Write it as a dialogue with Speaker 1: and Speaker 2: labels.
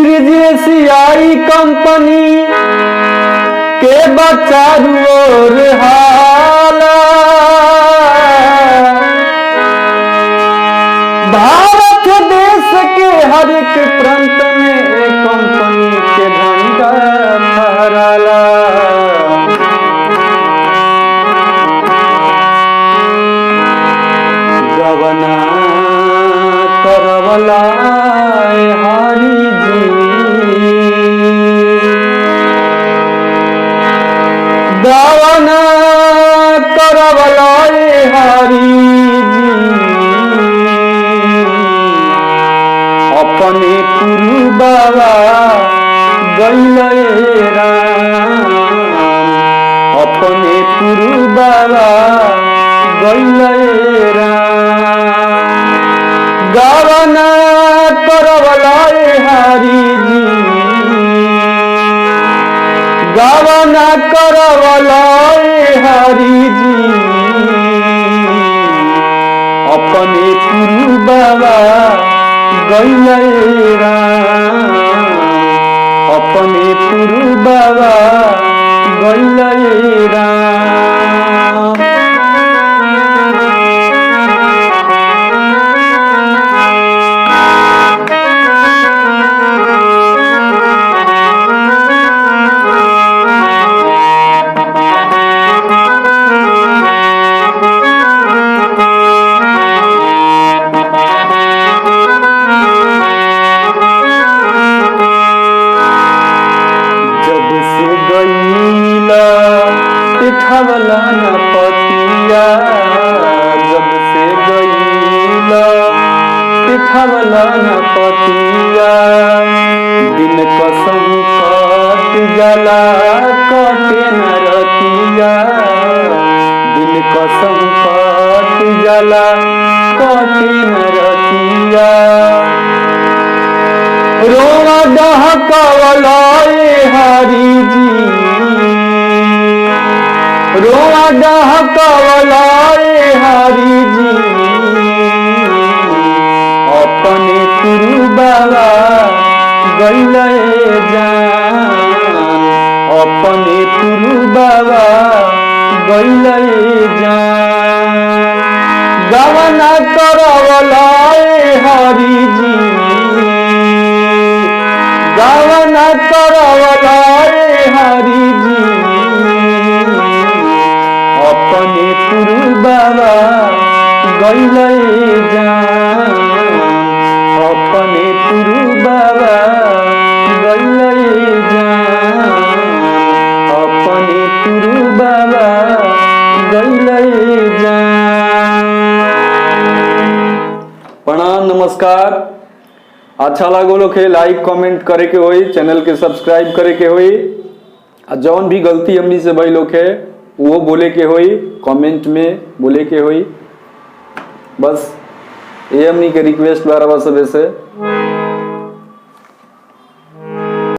Speaker 1: एशियाई कंपनी के बचारू और हाला भारत देश के हर एक प्रांत में कंपनी के झंडा फहराला। गवना करवला हारी जी गवना करवला हारी जी अपने पुरु बाबा गइले राम अपने पुरु बाबा गइले राम गवना करवला हारी जी गवना करवला हारी जी अपने पुरु बाबा गइले राम अपने पुरु बाबा गइले राम। पिठावला न पतिया जब से गईला पिठावला न पतिया दिन कसम कट जाला कटे न रतिया दिन कसम कट जाला कटे न रतिया रोवा डहकवला हारी जी रोआ डहकवला हारी जी अपने पुरु बाबा गइले जान अपने पुरु बाबा गइले जान गवना करवला हारी जी गवना करवला हारी जी अपने पुरु बाबा गइले जान अपने पुरु बाबा गइले जान अपने पुरु बाबा गइले जान। प्रणाम नमस्कार। अच्छा लागो लोग लाइक कमेंट करे के होई चैनल के सब्सक्राइब करे के होई जौन भी गलती हमनी से भाई लोग है वो बोले के होई कमेंट में बोले के होई बस ये हमनी के रिक्वेस्ट बारह सबे से।